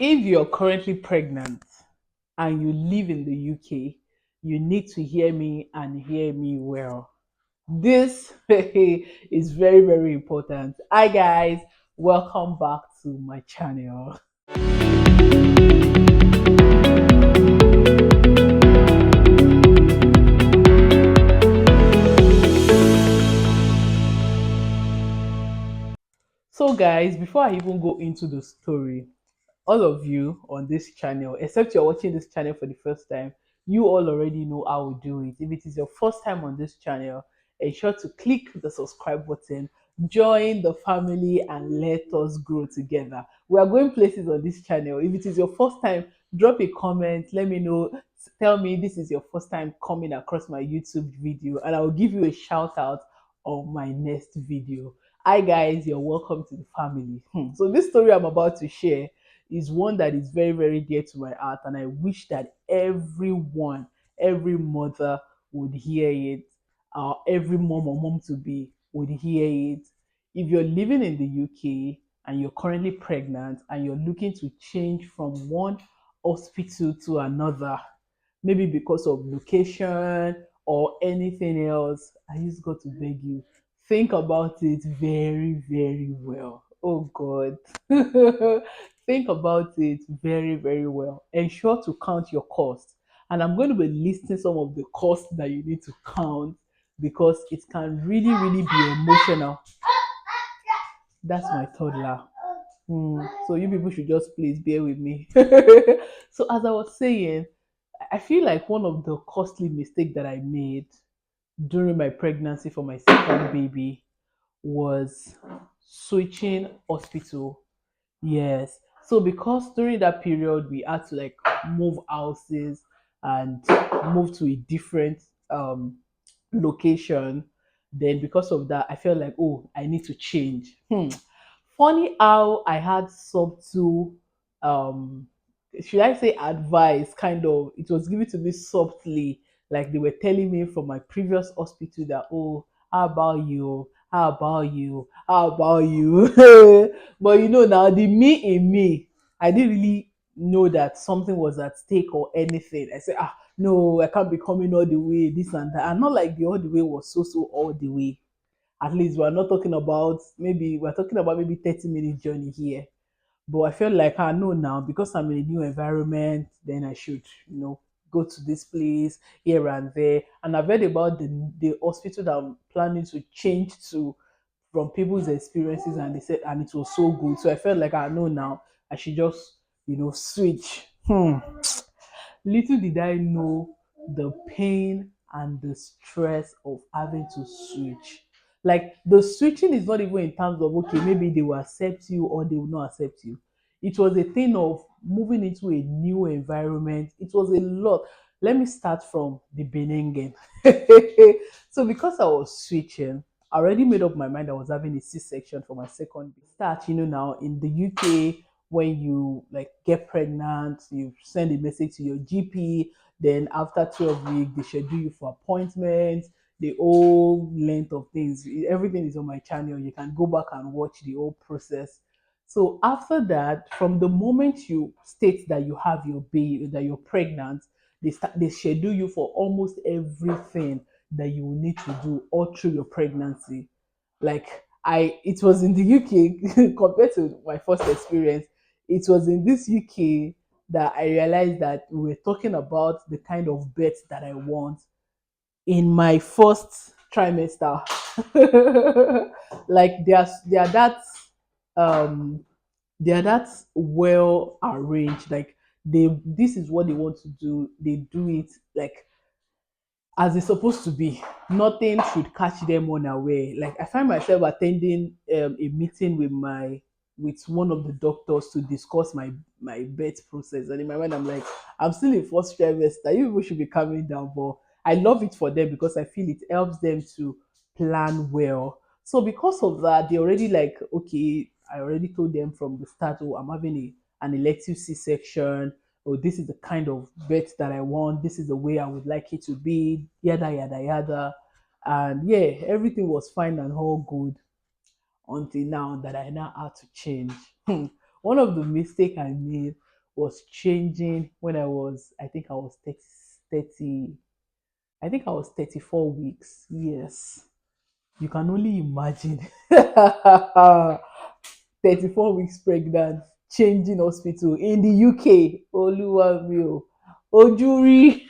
If you're currently pregnant and you live in the UK, you need to hear me and hear me well. This is very, very important. Hi, guys, welcome back to my channel. So, guys, before I even go into the story, all of you on this channel, except you're watching this channel for the first time, you all already know how we do it. If it is your first time on this channel, ensure to click the subscribe button, join the family, and let us grow together. We are going places on this channel. If it is your first time, drop a comment, let me know, tell me this is your first time coming across my YouTube video, and I will give you a shout out on my next video. Hi guys, you're welcome to the family. So this story I'm about to share is one that is very, very dear to my heart, and I wish that everyone, every mother would hear it, every mom or mom to be would hear it. If you're living in the UK and you're currently pregnant and you're looking to change from one hospital to another, maybe because of location or anything else, I just got to beg you, think about it very, very well. Oh God. Think about it very, very well. Ensure to count your costs. And I'm going to be listing some of the costs that you need to count because it can really, really be emotional. That's my toddler. So you people should just please bear with me. So as I was saying, I feel like one of the costly mistakes that I made during my pregnancy for my second baby was switching hospital. Yes. So because during that period we had to like move houses and move to a different location, then because of that I felt like, oh, I need to change. Funny how I had subtle um should I say advice, kind of, it was given to me softly, like they were telling me from my previous hospital that, oh, how about you, how about you, how about you. But now the me in me, I didn't really know that something was at stake or anything. I said, no, I can't be coming all the way, this and that. And not like the all the way was so all the way. At least we're not talking about, maybe we're talking about maybe 30-minute journey here. But I felt like I know now, because I'm in a new environment, then I should, go to this place here and there. And I've heard about the hospital that I'm planning to change to from people's experiences, and they said, and it was so good. So I felt like I know now I should just, switch. Little did I know the pain and the stress of having to switch. Like the switching is not even in terms of, okay, maybe they will accept you or they will not accept you. It was a thing of moving into a new environment. It was a lot. Let me start from the beginning. So because I was switching, I already made up my mind I was having a C-section for my second start. Now in the UK, when you like get pregnant, you send a message to your GP. Then after 12 weeks, they schedule you for appointments. The whole length of things, everything is on my channel. You can go back and watch the whole process. So after that, from the moment you state that you have your baby, that you're pregnant, they schedule you for almost everything that you will need to do all through your pregnancy. Like it was in the UK compared to my first experience. It was in this UK that I realized that we were talking about the kind of birth that I want in my first trimester. Like they are um they are that well arranged. Like this is what they want to do. They do it like as it's supposed to be. Nothing should catch them unaware. Like I find myself attending a meeting with one of the doctors to discuss my birth process, and in my mind I'm like, I'm still in first trimester. You people should be calming down, but I love it for them because I feel it helps them to plan well. So because of that, they already like, okay, I already told them from the start, oh, I'm having an elective C-section, oh, this is the kind of bet that I want, this is the way I would like it to be, yada yada yada. And yeah, everything was fine and all good until now that I now had to change. One of the mistakes I made was changing when I think I was 30, 30 I think I was 34 weeks. Yes. You can only imagine. 34 weeks pregnant, changing hospital in the UK. Oluwami Ojuri.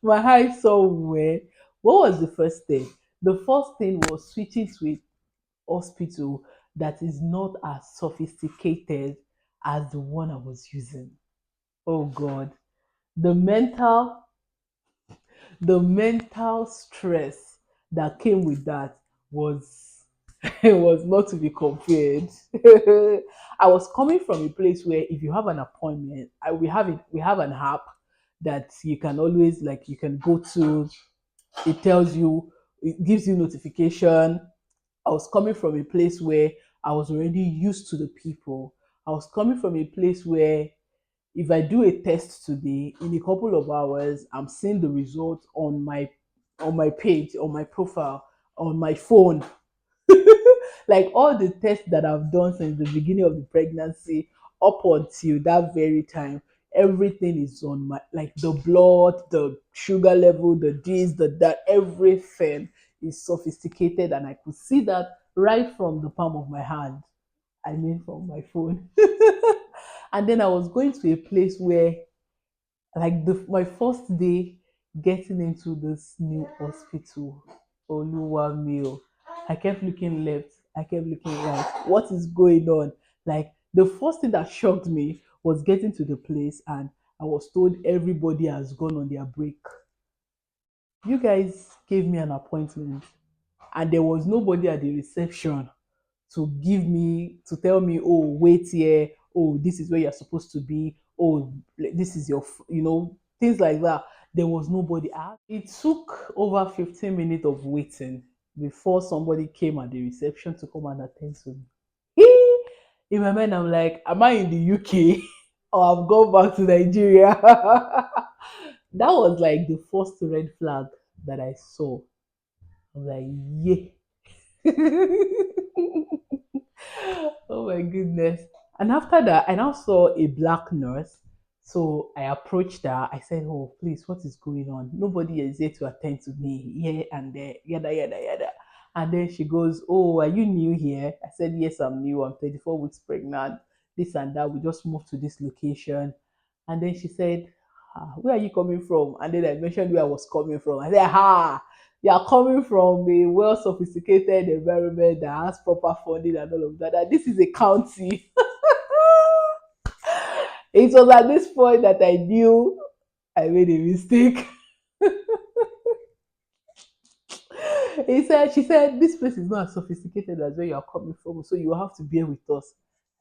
My eyes somewhere. What was the first thing? The first thing was switching to a hospital that is not as sophisticated as the one I was using. Oh God. The mental the mental stress that came with that was it was not to be compared. I was coming from a place where if you have an appointment, we have an app that you can always like you can go to. It tells you, it gives you notification. I was coming from a place where I was already used to the people. I was coming from a place where if I do a test today, in a couple of hours, I'm seeing the result on my page, on my profile, on my phone. Like all the tests that I've done since the beginning of the pregnancy up until that very time, everything is on my like the blood, the sugar level, the this, the that, everything is sophisticated, and I could see that right from the palm of my hand. I mean, from my phone. And then I was going to a place where like my first day getting into this new hospital, Oluwamio, I kept looking left, I kept looking right. What is going on? Like the first thing that shocked me was getting to the place and I was told everybody has gone on their break. You guys gave me an appointment and there was nobody at the reception to give me to tell me, oh, wait here, oh, this is where you're supposed to be, oh, this is your things like that. There was nobody out. It took over 15 minutes of waiting before somebody came at the reception to come and attend to me. In my mind I'm like, am I in the UK or I've gone back to Nigeria? That was like the first red flag that I saw. I'm like, yeah. Oh my goodness. And after that, I now saw a black nurse. So I approached her. I said, oh, please, what is going on? Nobody is here to attend to me here and there, yada, yada, yada. And then she goes, oh, are you new here? I said, yes, I'm new. I'm 34 weeks pregnant, this and that. We just moved to this location. And then she said, where are you coming from? And then I mentioned where I was coming from. I said, you are coming from a well sophisticated environment that has proper funding and all of that. And this is a county. It was at this point that I knew I made a mistake. She said, this place is not as sophisticated as where you are coming from, so you will have to bear with us.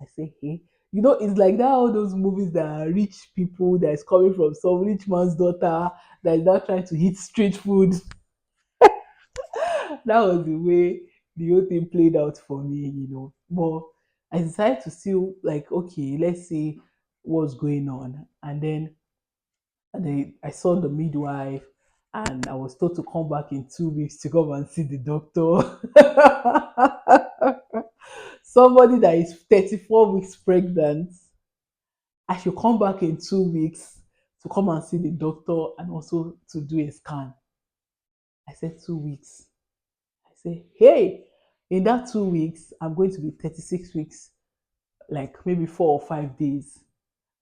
I say, hey, it's like that, all those movies that are rich people that is coming from some rich man's daughter that is not trying to eat street food. That was the way the whole thing played out for me. But I decided to still like, okay, let's see what's going on. And then I saw the midwife and I was told to come back in 2 weeks to come and see the doctor. Somebody that is 34 weeks pregnant, I should come back in 2 weeks to come and see the doctor and also to do a scan. I said 2 weeks. I say, hey, in that 2 weeks, I'm going to be 36 weeks, like maybe 4 or 5 days.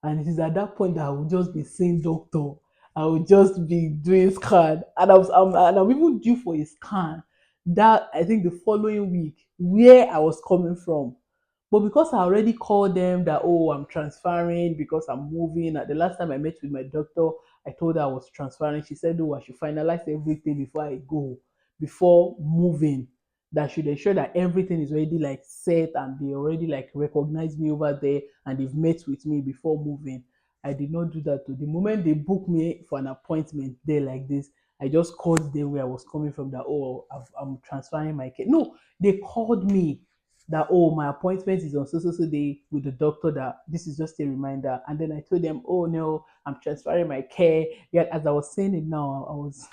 And it is at that point that I will just be seeing doctor. I will just be doing scan. And I'm even due for a scan that I think the following week where I was coming from. But because I already called them that, oh, I'm transferring because I'm moving. At the last time I met with my doctor, I told her I was transferring. She said, oh, I should finalize everything before I go, before moving. That should ensure that everything is already like set and they already like recognize me over there and they've met with me before moving. I did not do that. To the moment they booked me for an appointment there like this, I just called them where I was coming from that, oh, I'm transferring my care. No, they called me that, oh, my appointment is on so so so day with the doctor, that this is just a reminder. And then I told them, oh no, I'm transferring my care. Yet as I was saying it now, I was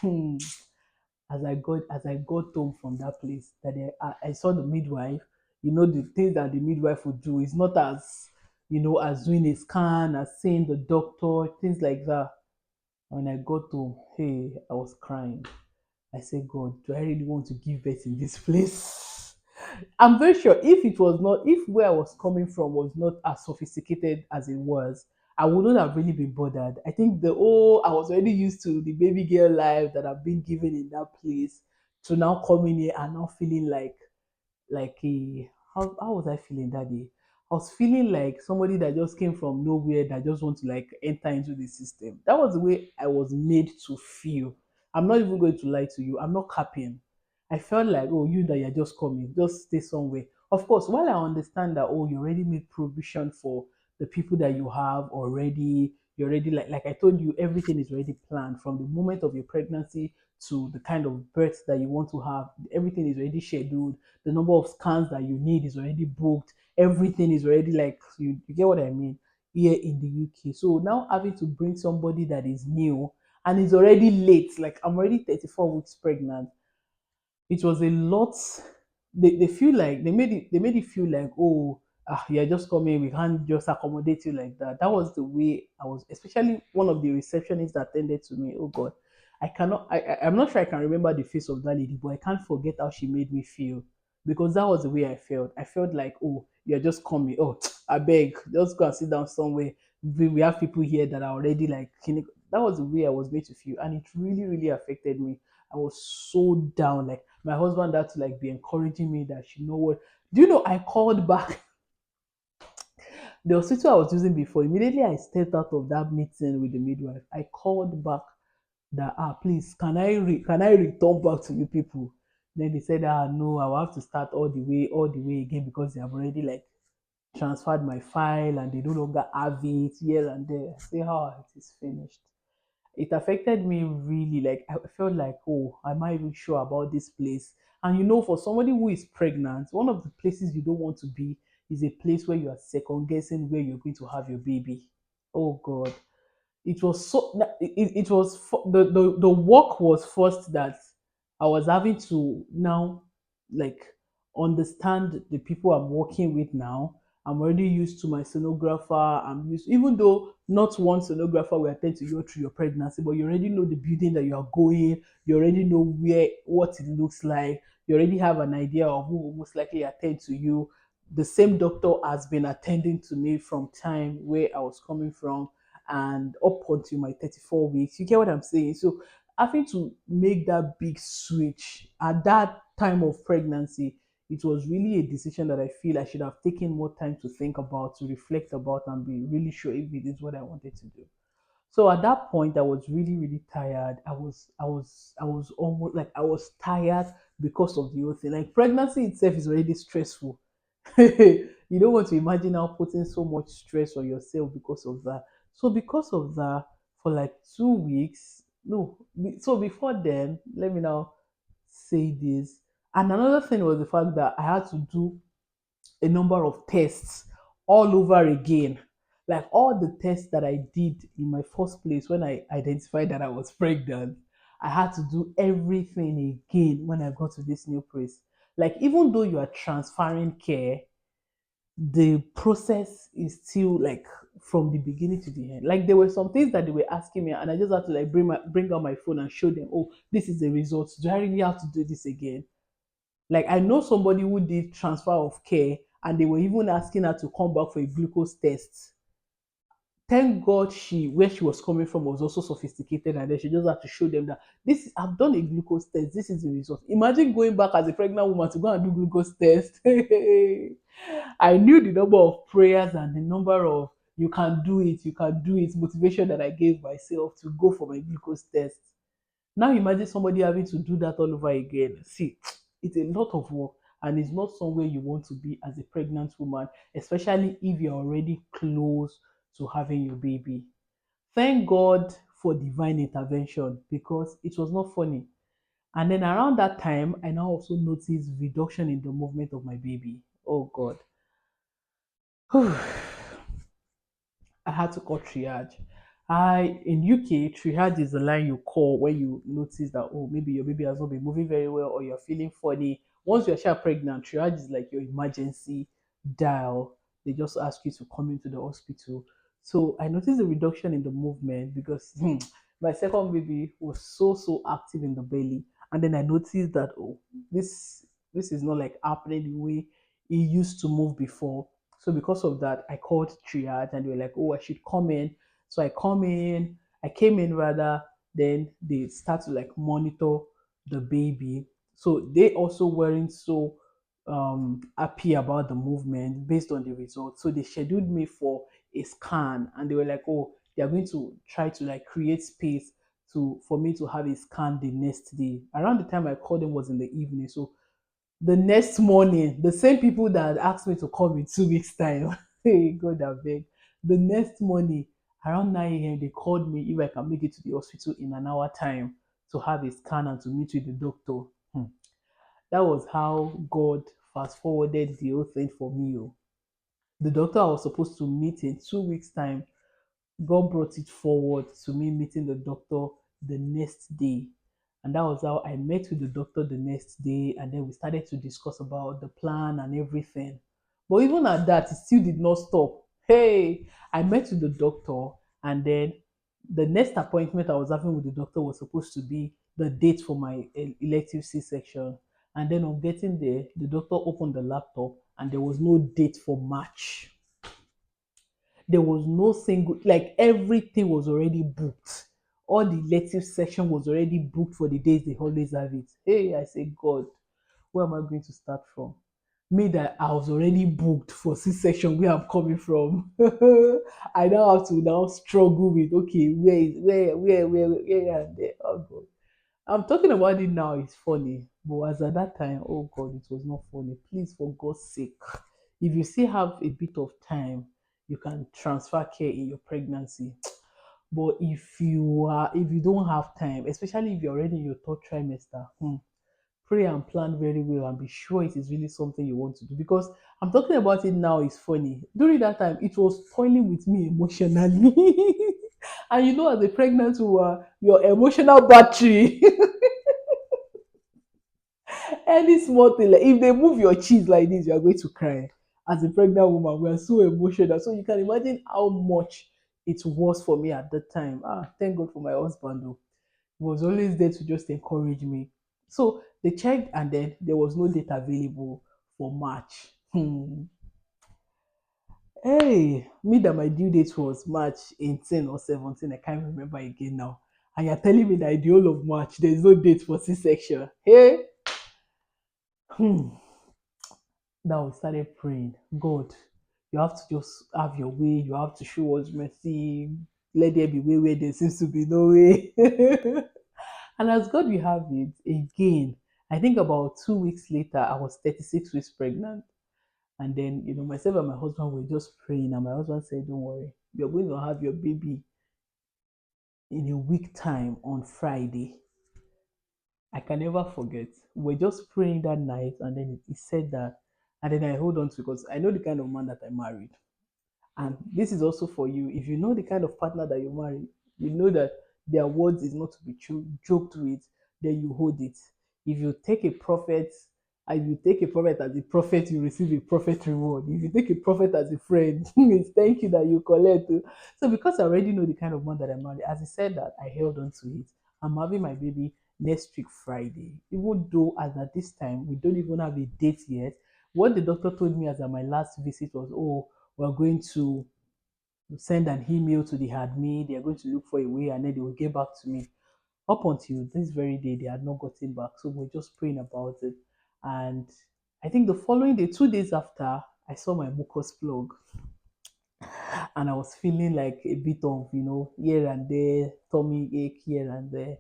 as I got home from that place, that I saw the midwife. The things that the midwife would do is not as as doing a scan, as seeing the doctor, things like that. When I got home, hey, I was crying. I said, God, do I really want to give birth in this place? I'm very sure if where I was coming from was not as sophisticated as it was, I wouldn't have really been bothered. I think I was already used to the baby girl life that I've been given in that place to now coming here and now feeling like a how was I feeling that day? I was feeling like somebody that just came from nowhere that just want to like enter into the system. That was the way I was made to feel. I'm not even going to lie to you. I'm not capping. I felt like, oh, you that you're just coming, just stay somewhere. Of course, while I understand that, oh, you already made provision for the people that you have already, you're already like I told you, everything is already planned from the moment of your pregnancy to the kind of birth that you want to have. Everything is already scheduled. The number of scans that you need is already booked. Everything is already like you get what I mean here in the UK. So now having to bring somebody that is new and is already late, like I'm already 34 weeks pregnant, it was a lot. They feel like they made it feel like, oh, you're just coming, we can't just accommodate you like that. That was the way I was, especially one of the receptionists that attended to me. Oh God, I cannot I'm not sure I can remember the face of that lady, but I can't forget how she made me feel, because that was the way I felt like, oh, you're just coming, oh, I beg, just go and sit down somewhere. We have people here that are already like clinical. That was the way I was made to feel, and it really really affected me. I was so down. Like my husband had to like be encouraging me that, you know what? Do you know I called back the hospital I was using before? Immediately I stepped out of that meeting with the midwife. I called back that, please, can I return back to you people? Then they said, no, I will have to start all the way again, because they have already like transferred my file and they no longer have it here and there. I say, it is finished. It affected me really. Like I felt like, oh, am I even sure about this place? And for somebody who is pregnant, one of the places you don't want to be is a place where you are second guessing where you're going to have your baby. Oh God, it was it was the work was first that I was having to now like understand the people I'm working with now. I'm already used to my sonographer. I'm used, even though not one sonographer will attend to you through your pregnancy, but you already know the building that you are going. You already know what it looks like. You already have an idea of who will most likely attend to you. The same doctor has been attending to me from time where I was coming from and up until my 34 weeks. You get what I'm saying? So having to make that big switch at that time of pregnancy, it was really a decision that I feel I should have taken more time to think about, to reflect about, and be really sure if it is what I wanted to do. So at that point, I was really, really tired. I was almost like I was tired because of the whole thing. Like pregnancy itself is already stressful. You don't want to imagine now putting so much stress on yourself because of that. So because of that, for like 2 weeks, no. So before then, let me now say this. And another thing was the fact that I had to do a number of tests all over again. Like all the tests that I did in my first place when I identified that I was pregnant, I had to do everything again when I got to this new place. Like even though you are transferring care, the process is still like from the beginning to the end. Like there were some things that they were asking me, and I just had to like bring out my phone and show them, oh, this is the results. Do I really have to do this again? Like I know somebody who did transfer of care, and they were even asking her to come back for a glucose test. Thank God where she was coming from was also sophisticated, and then she just had to show them that I've done a glucose test. This is the result. Imagine going back as a pregnant woman to go and do glucose test. I knew the number of prayers and the number of you can do it motivation that I gave myself to go for my glucose test. Now imagine somebody having to do that all over again. See, it's a lot of work, and it's not somewhere you want to be as a pregnant woman, especially if you're already close to having your baby. Thank God for divine intervention, because it was not funny. And then around that time, I now also noticed reduction in the movement of my baby. Oh God. I had to call triage. In UK, triage is the line you call when you notice that, oh, maybe your baby has not been moving very well or you're feeling funny. Once you're pregnant, triage is like your emergency dial. they just ask you to come into the hospital. So I noticed a reduction in the movement because my second baby was so active in the belly, and then I noticed that, oh, this is not like happening the way it used to move before. So because of that, I called triage, and they were like, oh, I should come in. So I came in rather. Then they start to like monitor the baby. So they also weren't so happy about the movement based on the results. So they scheduled me for a scan, and they were like, oh, they are going to try to like create space to for me to have a scan the next day. Around the time I called them was in the evening. So the next morning, the same people that asked me to come in 2 weeks' time, hey, God, I beg. The next morning, around 9 a.m., they called me if I can make it to the hospital in an hour time to have a scan and to meet with the doctor. Hmm. That was how God fast forwarded the whole thing for me. Oh. The doctor I was supposed to meet in 2 weeks' time, God brought it forward to me meeting the doctor the next day. And that was how I met with the doctor the next day. And then we started to discuss about the plan and everything. But even at that, it still did not stop. Hey, I met with the doctor, and then the next appointment I was having with the doctor was supposed to be the date for my elective C section. And then on getting there, the doctor opened the laptop and there was no date for March. There was no single, like everything was already booked. All the elective section was already booked for the days they always have it. Hey, I say, God, where am I going to start from? Me that I was already booked for C-section where I'm coming from. I now have to now struggle with, okay, where and there. Oh God. I'm talking about it now, it's funny. But as at that time, oh God, it was not funny. Please, for God's sake, if you still have a bit of time, you can transfer care in your pregnancy. But if you don't have time, especially if you're already in your third trimester, pray and plan very well and be sure it is really something you want to do. Because I'm talking about it now, it's funny. During that time, it was toiling with me emotionally. And you know, as a pregnant woman, your emotional battery, any small thing, like if they move your cheese like this, you are going to cry. As a pregnant woman, we are so emotional. So you can imagine how much it was for me at that time. Thank God for my husband though. He was always there to just encourage me. So they checked, and then there was no date available for March. Hey, me that my due date was March 18 or 17, I can't remember again now. And you're telling me that the whole of March, there's no date for C-section. Hey, hmm. Now we started praying, God, you have to just have your way. You have to show us mercy. Let there be way where there seems to be no way. And as God will have it, again, I think about 2 weeks later, I was 36 weeks pregnant. And then, myself and my husband were just praying. And my husband said, don't worry, you're going to have your baby in a week time on Friday. I can never forget. We were just praying that night, and then he said that. And then I hold on to, because I know the kind of man that I married. And this is also for you. If you know the kind of partner that you marry, you know that their words is not to be joked with, then you hold it. If you take a prophet, if you take a prophet as a prophet, you receive a prophet reward. If you take a prophet as a friend, it's thank you that you collect. So because I already know the kind of man that I marry, as I said that, I held on to it. I'm having my baby next week Friday. Even though as at this time we don't even have a date yet. What the doctor told me as at my last visit was, oh, we're going to send an email to the admin. They are going to look for a way, and then they will get back to me. Up until this very day, they had not gotten back. So we're just praying about it. And I think the following day, 2 days after, I saw my mucus plug, and I was feeling like a bit of, here and there, tummy ache here and there,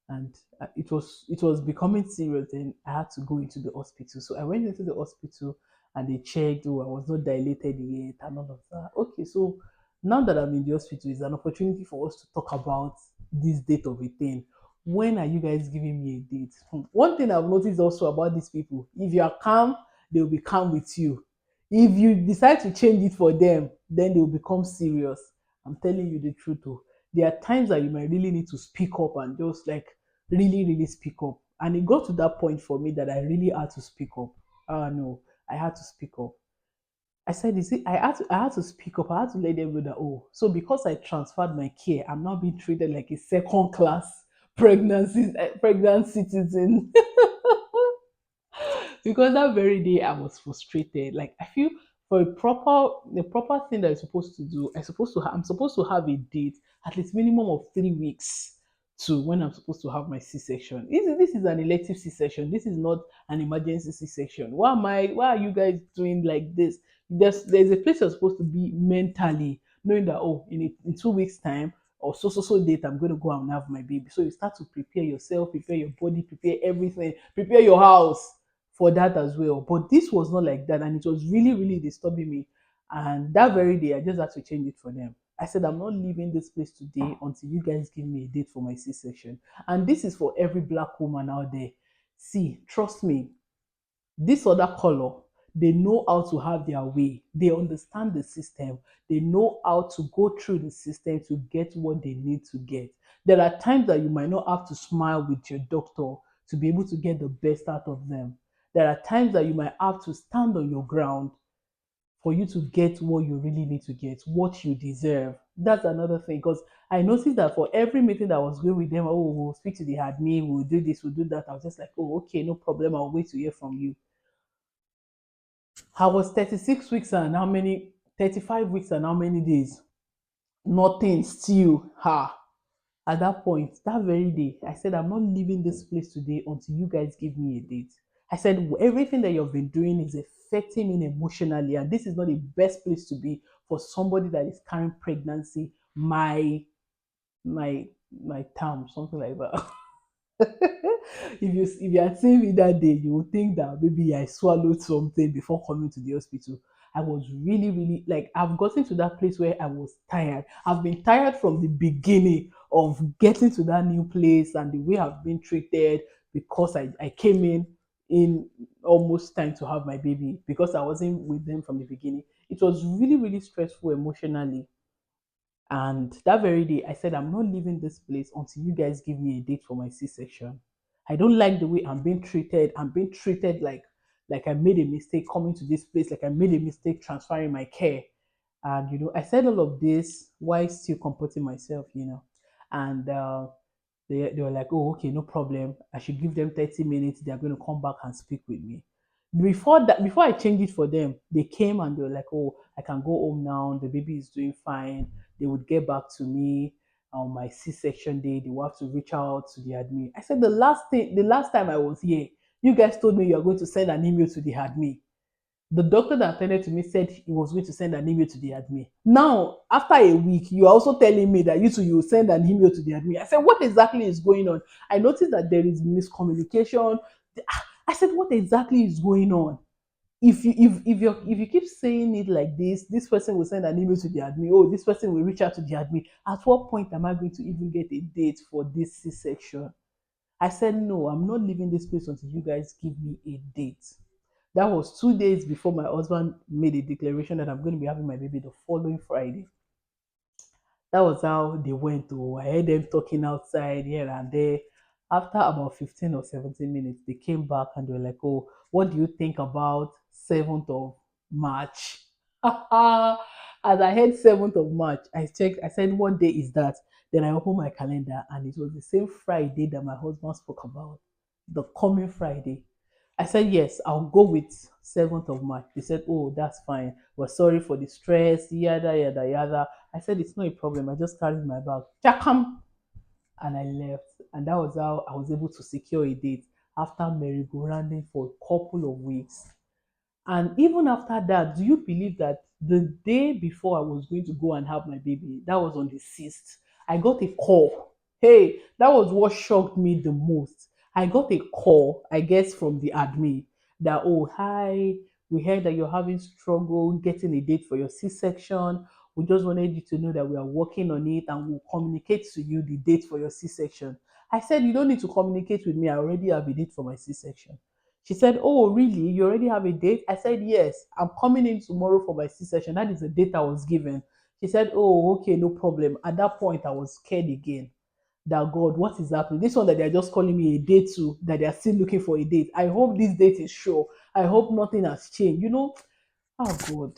and it was becoming serious. Then I had to go into the hospital. So I went into the hospital, and they checked. Oh, I was not dilated yet, and all of that. Okay, so now that I'm in the hospital, it's an opportunity for us to talk about this date of a thing. When are you guys giving me a date? One thing I've noticed also about these people: if you are calm, they will be calm with you. If you decide to change it for them, then they will become serious. I'm telling you the truth. Oh. There are times that you might really need to speak up and just like really speak up. And it got to that point for me that I really had to speak up. No, I had to speak up. I said, is it? I had to speak up. I had to let them know that, oh, so because I transferred my care, I'm now being treated like a second class pregnant citizen. Because that very day I was frustrated. Like I feel for the proper thing that I'm supposed to do, I'm supposed to have a date at least minimum of 3 weeks to when I'm supposed to have my C-section. This is an elective C-section. This is not an emergency C-section. Why are you guys doing like this? There's a place you're supposed to be mentally, knowing that oh, in 2 weeks' time or so date I'm going to go and have my baby. So you start to prepare yourself, prepare your body, prepare everything, prepare your house for that as well. But this was not like that, and it was really, really disturbing me. And that very day, I just had to change it for them. I said, I'm not leaving this place today until you guys give me a date for my C-section. And this is for every black woman out there. See, trust me, this other color, they know how to have their way. They understand the system. They know how to go through the system to get what they need to get. There are times that you might not have to smile with your doctor to be able to get the best out of them. There are times that you might have to stand on your ground for you to get what you really need to get, what you deserve. That's another thing because I noticed that for every meeting that I was going with them, oh, we'll speak to the admin, we'll do this, we'll do that. I was just like, oh, okay, no problem. I'll wait to hear from you. I was 36 weeks and how many, 35 weeks and how many days? Nothing still. Ha. At that point, that very day, I said, I'm not leaving this place today until you guys give me a date. I said, everything that you've been doing is affecting me emotionally, and this is not the best place to be for somebody that is carrying pregnancy, my my term, something like that. If you had seen me that day, you would think that maybe I swallowed something before coming to the hospital. I was really, really like I've gotten to that place where I was tired. I've been tired from the beginning of getting to that new place and the way I've been treated because I came in almost time to have my baby because I wasn't with them from the beginning. It was really, really stressful emotionally. And that very day, I said, I'm not leaving this place until you guys give me a date for my C-section. I don't like the way I'm being treated. I'm being treated like I made a mistake coming to this place, like I made a mistake transferring my care. And I said all of this while still comporting myself. And they were like, oh, okay, no problem. I should give them 30 minutes. They're going to come back and speak with me. Before I changed it for them, they came and they were like, oh, I can go home now. The baby is doing fine. They would get back to me on my C-section day. They will have to reach out to the admin. I said the last time I was here, you guys told me you are going to send an email to the admin. The doctor that attended to me said he was going to send an email to the admin. Now, after a week, you are also telling me that you will send an email to the admin. I said, what exactly is going on? I noticed that there is miscommunication. I said, what exactly is going on? If you keep saying it like this person will send an email to the admin. Oh, this person will reach out to the admin. At what point am I going to even get a date for this C-section? I said, no, I'm not leaving this place until you guys give me a date. That was 2 days before my husband made a declaration that I'm going to be having my baby the following Friday. That was how they went to. I heard them talking outside here and there. After about 15 or 17 minutes, they came back and they were like, oh, what do you think about 7th of March? As I heard 7th of March, I checked, I said, what day is that? Then I opened my calendar and it was the same Friday that my husband spoke about, the coming Friday. I said, yes, I'll go with 7th of March. They said, oh, that's fine. We're sorry for the stress, yada, yada, yada. I said, it's not a problem. I just carried my bag, chakam, and I left. And that was how I was able to secure a date after merry-go-rounding for a couple of weeks. And even after that, do you believe that the day before I was going to go and have my baby, that was on the 6th, I got a call. Hey, that was what shocked me the most. I got a call, I guess, from the admin that, oh, hi, we heard that you're having struggle getting a date for your C-section. We just wanted you to know that we are working on it and we'll communicate to you the date for your C-section. I said, you don't need to communicate with me. I already have a date for my C-section. She said, oh, really? You already have a date? I said, yes, I'm coming in tomorrow for my C-section. That is the date I was given. She said, oh, okay, no problem. At that point, I was scared again. That God, what is happening? This one that they're just calling me a date to, that they're still looking for a date. I hope this date is sure. I hope nothing has changed. Oh God.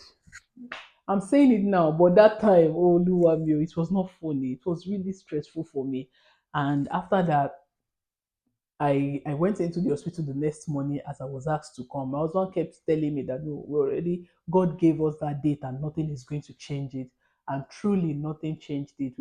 I'm saying it now, but that time, oh, Luwamio, it was not funny. It was really stressful for me. And after that, I went into the hospital the next morning as I was asked to come. My husband kept telling me that no, we already God gave us that date and nothing is going to change it. And truly, nothing changed it.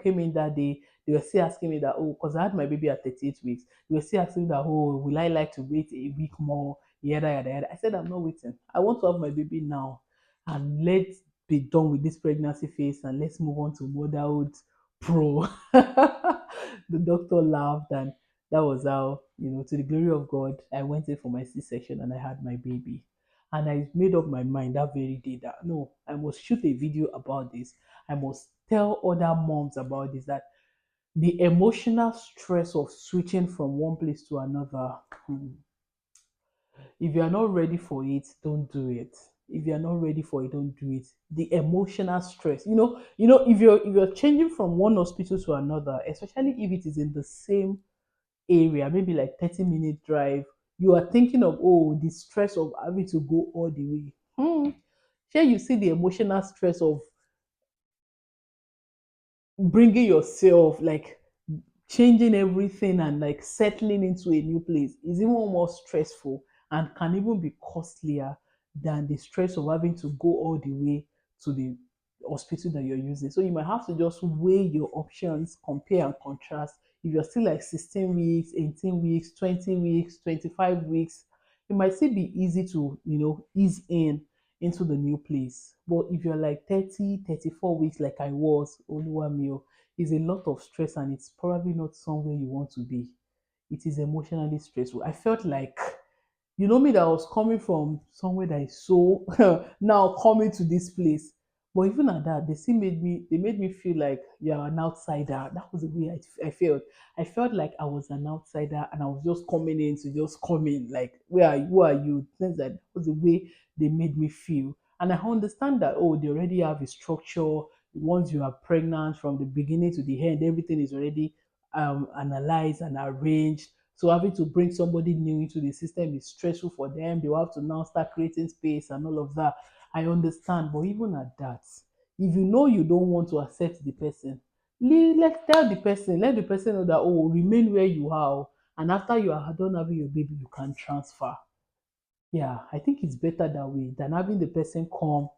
Came in that day. They were still asking me that, oh, because I had my baby at 38 weeks. They were still asking me that, oh, will I like to wait a week more? Yada yada yada. I said I'm not waiting. I want to have my baby now, and let's be done with this pregnancy phase and let's move on to motherhood pro. The doctor laughed, and that was how, to the glory of God, I went in for my C-section and I had my baby. And I made up my mind that very day that no, I must shoot a video about this. I must tell other moms about this, that the emotional stress of switching from one place to another, if you are not ready for it, don't do it. If you are not ready for it, don't do it. The emotional stress, if you're changing from one hospital to another, especially if it is in the same area, maybe like 30-minute drive, you are thinking of, oh, the stress of having to go all the way. Here you see the emotional stress of bringing yourself, like changing everything and like settling into a new place is even more stressful and can even be costlier than the stress of having to go all the way to the hospital that you're using. So you might have to just weigh your options, compare and contrast. If you're still like 16 weeks, 18 weeks, 20 weeks, 25 weeks, it might still be easy to, ease into the new place. But if you're like 30, 34 weeks like I was, Oluwamio, is a lot of stress and it's probably not somewhere you want to be. It is emotionally stressful. I felt like, me, that was coming from somewhere that is so now coming to this place. But even at that, they made me feel like you're an outsider. That was the way I felt. I felt like I was an outsider and I was just coming in to just come in. Like, where are you? Who are you? Things like that was the way they made me feel. And I understand that, oh, they already have a structure. Once you are pregnant, from the beginning to the end, everything is already analyzed and arranged. So having to bring somebody new into the system is stressful for them. They will have to now start creating space and all of that. I understand, but even at that, if you know you don't want to accept the person, let's tell the person, let the person know that, oh, remain where you are, and after you are done having your baby, you can transfer. Yeah, I think it's better that way than having the person come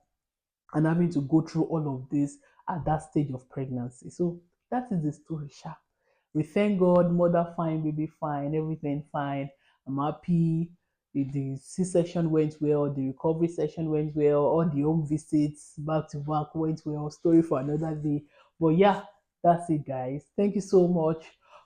and having to go through all of this at that stage of pregnancy. So that is the story, Sha. We thank God, mother fine, baby fine, everything fine. I'm happy. The C-section went well, the recovery session went well, all the home visits back to back went well. Story for another day. But yeah, that's it, guys. Thank you so much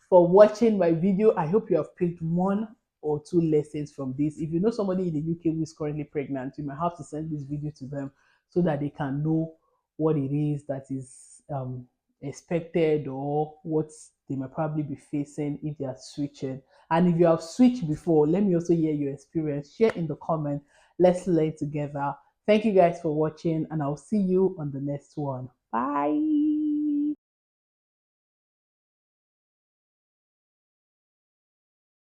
for watching my video. I hope you have picked one or two lessons from this. If you know somebody in the UK who is currently pregnant, you might have to send this video to them so that they can know what it is that is expected, or what they might probably be facing if they are switching. And if you have switched before, let me also hear your experience. Share in the comment. Let's learn together. Thank you guys for watching, and I'll see you on the next one. Bye.